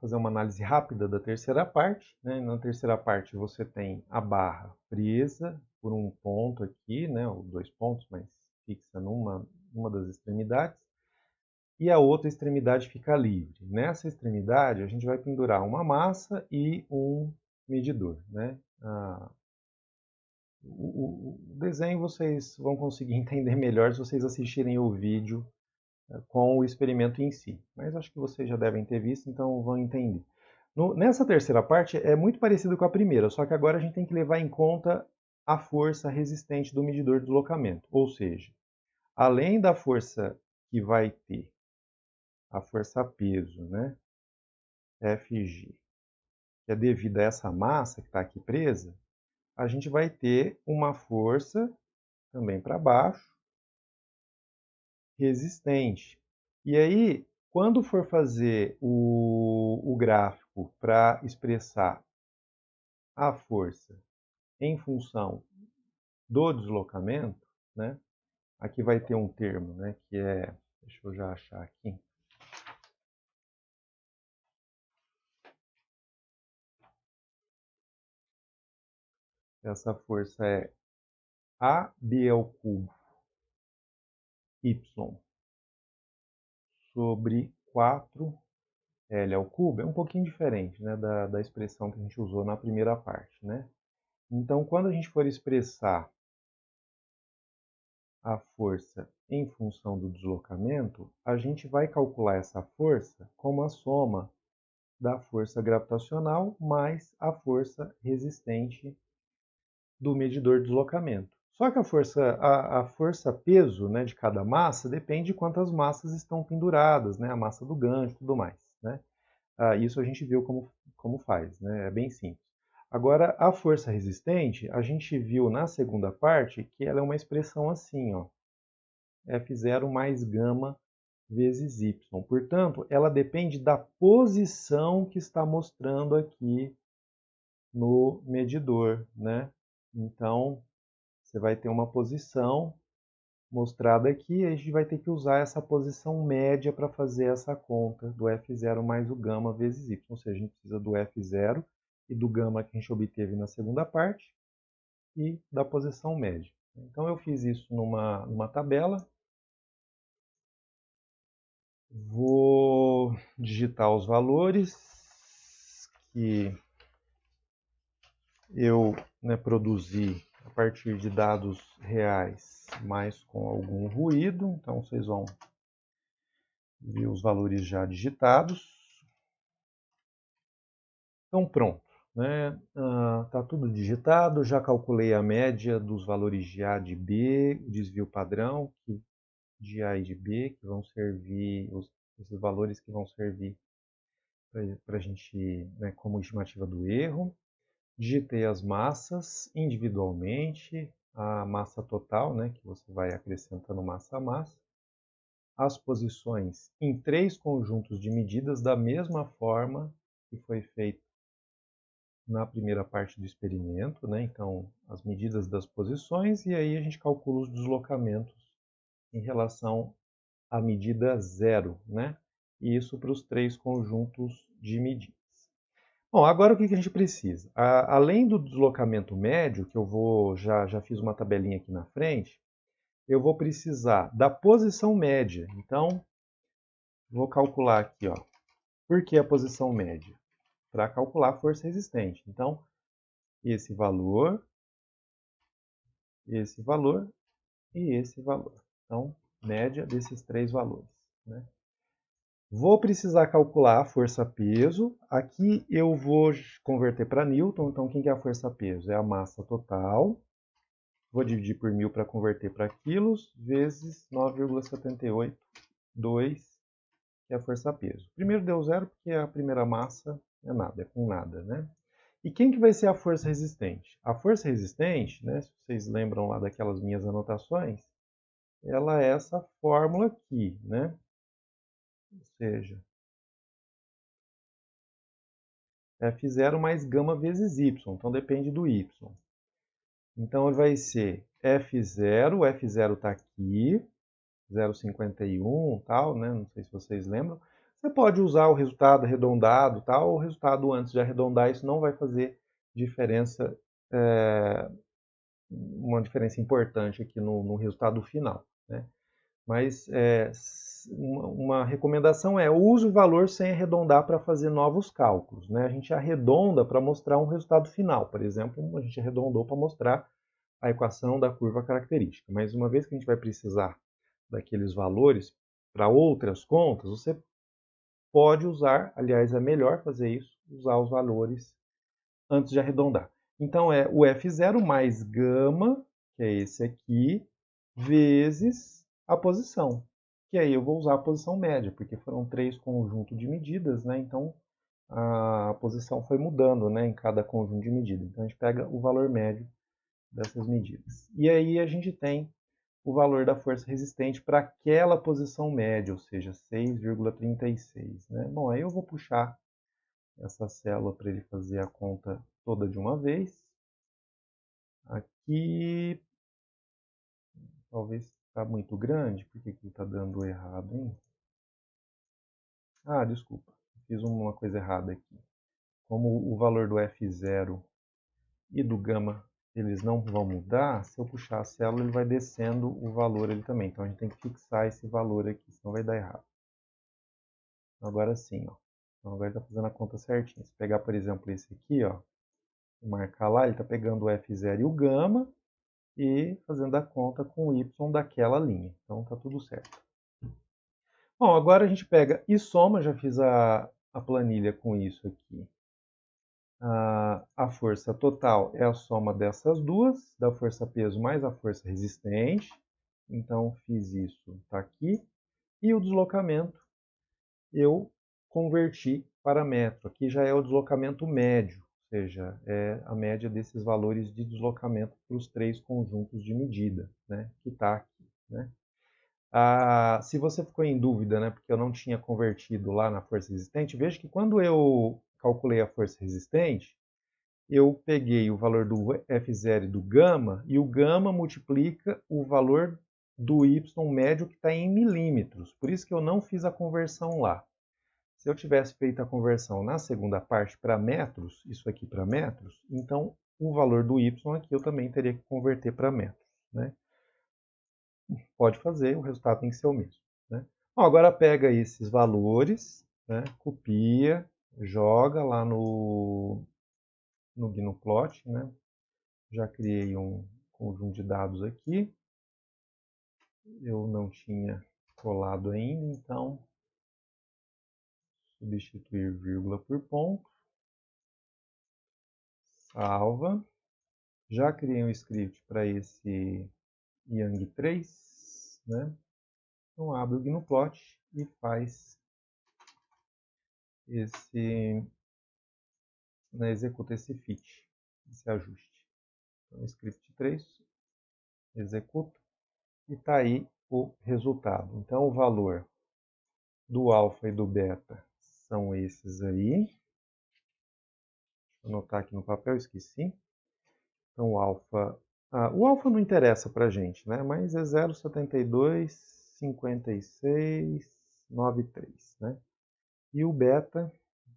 fazer uma análise rápida da terceira parte, né? Na terceira parte você tem a barra presa por um ponto aqui, né? Ou 2 pontos, mas fixa numa das extremidades, e a outra extremidade fica livre. Nessa extremidade a gente vai pendurar uma massa e um medidor, né? O desenho vocês vão conseguir entender melhor se vocês assistirem o vídeo com o experimento em si. Mas acho que vocês já devem ter visto, então vão entender. Nessa terceira parte é muito parecido com a primeira, só que agora a gente tem que levar em conta a força resistente do medidor de deslocamento. Ou seja, além da força que vai ter, a força peso, né, Fg, que é devida a essa massa que está aqui presa, a gente vai ter uma força também para baixo, resistente. E aí, quando for fazer o gráfico para expressar a força em função do deslocamento, né? Aqui vai ter um termo, né? Que é, deixa eu já achar aqui. Essa força é AB ao cubo y sobre 4L ao cubo. É um pouquinho diferente, né? Da expressão que a gente usou na primeira parte, né? Então, quando a gente for expressar a força em função do deslocamento, a gente vai calcular essa força como a soma da força gravitacional mais a força resistente do medidor de deslocamento. Só que a força peso, né, de cada massa depende de quantas massas estão penduradas, né, a massa do gancho e tudo mais. Né? Isso a gente viu como faz, né? É bem simples. Agora, a força resistente, a gente viu na segunda parte que ela é uma expressão assim, ó, F0 mais gama vezes y. Portanto, ela depende da posição que está mostrando aqui no medidor, né? Então, você vai ter uma posição mostrada aqui, e a gente vai ter que usar essa posição média para fazer essa conta do F0 mais o gama vezes y. Ou seja, a gente precisa do F0 e do gama que a gente obteve na segunda parte e da posição média. Então eu fiz isso numa tabela. Vou digitar os valores que eu, né, produzi a partir de dados reais, mas com algum ruído. Então vocês vão ver os valores já digitados. Então pronto, né? Tá tudo digitado, já calculei a média dos valores de A, de B, o desvio padrão de A e de B, que vão servir, esses valores que vão servir para a gente, né, como estimativa do erro. Digitei as massas individualmente, a massa total, né, que você vai acrescentando massa a massa, as posições em 3 conjuntos de medidas da mesma forma que foi feito na primeira parte do experimento, né? Então, as medidas das posições, e aí a gente calcula os deslocamentos em relação à medida zero, né? E isso para os 3 conjuntos de medidas. Bom, agora o que a gente precisa? Além do deslocamento médio, que eu já fiz uma tabelinha aqui na frente, eu vou precisar da posição média. Então, vou calcular aqui, ó. Por que a posição média? Para calcular a força resistente. Então, esse valor e esse valor. Então, média desses 3 valores. Né? Vou precisar calcular a força-peso. Aqui eu vou converter para Newton. Então, quem que é a força-peso? É a massa total. Vou dividir por 1000 para converter para quilos, vezes 9,782, que é a força-peso. Primeiro deu zero, porque a primeira massa é nada, é com nada. Né? E quem que vai ser a força resistente? A força resistente, né, se vocês lembram lá daquelas minhas anotações, ela é essa fórmula aqui, né? Ou seja, F0 mais gama vezes Y, então depende do Y. Então ele vai ser F0 está aqui, 0,51 tal, né? Não sei se vocês lembram. Você pode usar o resultado arredondado tal, ou o resultado antes de arredondar, isso não vai fazer diferença, uma diferença importante aqui no resultado final, né? Mas uma recomendação é use o valor sem arredondar para fazer novos cálculos. Né? A gente arredonda para mostrar um resultado final. Por exemplo, a gente arredondou para mostrar a equação da curva característica. Mas uma vez que a gente vai precisar daqueles valores para outras contas, você pode usar, aliás, é melhor fazer isso, usar os valores antes de arredondar. Então é o F0 mais gama, que é esse aqui, vezes a posição. Que aí eu vou usar a posição média, porque foram 3 conjuntos de medidas, né? Então a posição foi mudando, né, em cada conjunto de medidas. Então a gente pega o valor médio dessas medidas. E aí a gente tem o valor da força resistente para aquela posição média, ou seja, 6,36. Né? Bom, aí eu vou puxar essa célula para ele fazer a conta toda de uma vez. Aqui, talvez está muito grande. Por que está dando errado, hein? Ah, desculpa. Fiz uma coisa errada aqui. Como o valor do F0 e do gama eles não vão mudar, se eu puxar a célula, ele vai descendo o valor ele também. Então a gente tem que fixar esse valor aqui, senão vai dar errado. Agora sim, ó. Então agora ele está fazendo a conta certinha. Se pegar, por exemplo, esse aqui, ó, e marcar lá, ele está pegando o F0 e o gama, e fazendo a conta com o y daquela linha. Então está tudo certo. Bom, agora a gente pega e soma, já fiz a planilha com isso aqui. A força total é a soma dessas duas, da força peso mais a força resistente. Então fiz isso, está aqui. E o deslocamento eu converti para metro. Aqui já é o deslocamento médio, ou seja, é a média desses valores de deslocamento para os três conjuntos de medida, né, que está aqui. Né? Se você ficou em dúvida, né, porque eu não tinha convertido lá na força resistente, veja que quando eu calculei a força resistente, eu peguei o valor do F0 e do gama, e o gama multiplica o valor do Y médio que está em milímetros. Por isso que eu não fiz a conversão lá. Se eu tivesse feito a conversão na segunda parte para metros, isso aqui para metros, então o valor do Y aqui eu também teria que converter para metros. Né? Pode fazer, o resultado tem que ser o mesmo. Né? Bom, agora pega esses valores, né? Copia, joga lá no Gnuplot, né? Já criei um conjunto de dados aqui. Eu não tinha colado ainda, então substituir vírgula por ponto. Salva. Já criei um script para esse Yang 3, né? Então abre o Gnuplot e faz esse, né, executa esse fit, esse ajuste. Então, script 3, executa e está aí o resultado. Então o valor do alfa e do beta são esses aí. Vou anotar aqui no papel, esqueci. Então o alfa não interessa para a gente, né? Mas é 0,725693, né? E o beta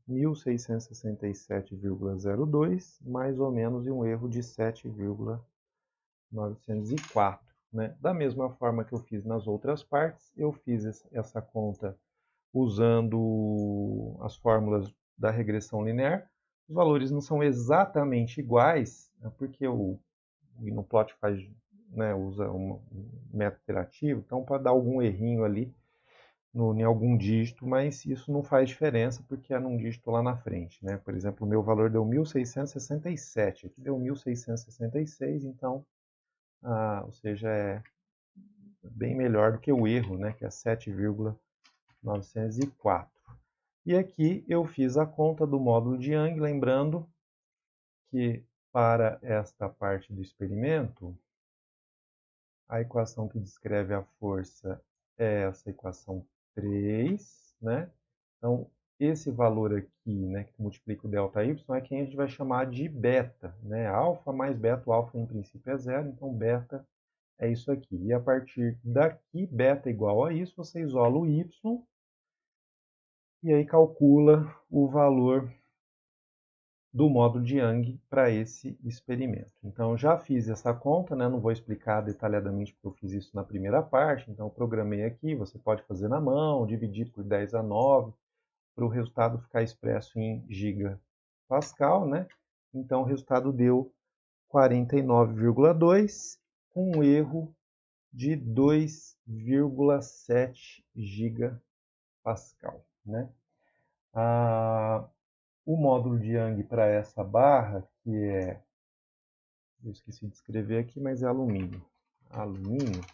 1667,02, mais ou menos, e um erro de 7,904. Né? Da mesma forma que eu fiz nas outras partes, eu fiz essa conta usando as fórmulas da regressão linear. Os valores não são exatamente iguais, né? Porque o Gnuplot faz, né, usa um método iterativo, então pode dar algum errinho ali em algum dígito, mas isso não faz diferença porque é num dígito lá na frente. Né? Por exemplo, o meu valor deu 1667, aqui deu 1666, então, ou seja, é bem melhor do que o erro, né, que é 7,904. E aqui eu fiz a conta do módulo de Young, lembrando que para esta parte do experimento, a equação que descreve a força é essa equação 3, né? Então, esse valor aqui, né, que multiplica o ΔY, é quem a gente vai chamar de beta, né? Alfa mais beta, o alfa em princípio é zero, então beta é isso aqui. E a partir daqui, beta igual a isso, você isola o y e aí calcula o valor do módulo de Young para esse experimento. Então, já fiz essa conta, né? Não vou explicar detalhadamente porque eu fiz isso na primeira parte, então eu programei aqui, você pode fazer na mão, dividir por 10 a 9, para o resultado ficar expresso em gigapascal, né? Então, o resultado deu 49,2, com um erro de 2,7 gigapascal, né? O módulo de Young para essa barra, que é, eu esqueci de escrever aqui, mas é alumínio. Alumínio.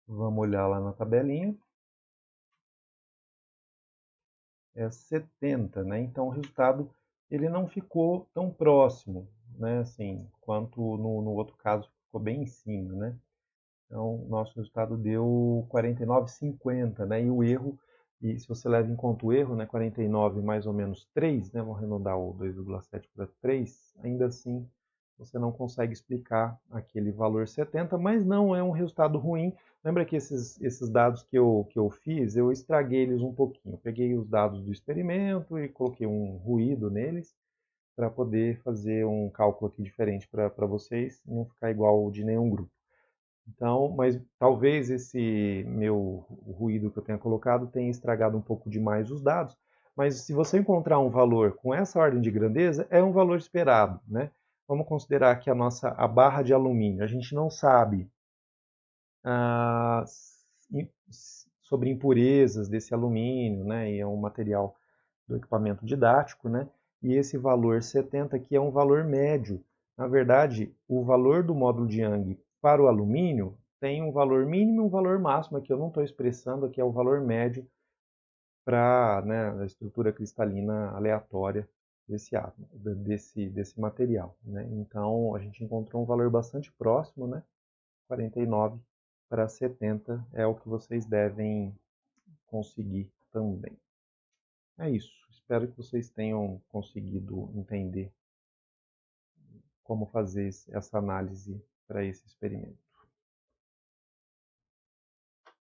Vamos olhar lá na tabelinha. É 70, né? Então o resultado ele não ficou tão próximo, né? Assim, quanto no outro caso ficou bem em cima, né? Então o nosso resultado deu 49,50, né? E o erro, e se você leva em conta o erro, né? 49 mais ou menos 3, né? Vamos arredondar o 2,7 para 3, ainda assim você não consegue explicar aquele valor 70, mas não é um resultado ruim. Lembra que esses dados que eu fiz, eu estraguei eles um pouquinho. Eu peguei os dados do experimento e coloquei um ruído neles para poder fazer um cálculo aqui diferente para vocês, não ficar igual de nenhum grupo. Então, mas talvez esse meu ruído que eu tenha colocado tenha estragado um pouco demais os dados, Mas se você encontrar um valor com essa ordem de grandeza, é um valor esperado, né? Vamos considerar aqui a barra de alumínio. A gente não sabe ah, sobre impurezas desse alumínio, né? E é um material do equipamento didático, né? E esse valor 70 aqui é um valor médio. Na verdade, o valor do módulo de Young para o alumínio tem um valor mínimo e um valor máximo. Aqui eu não estou expressando, aqui é o valor médio para, né, a estrutura cristalina aleatória desse átomo, desse material, né? Então a gente encontrou um valor bastante próximo, né? 49 para 70 é o que vocês devem conseguir também. É isso. Espero que vocês tenham conseguido entender como fazer essa análise para esse experimento.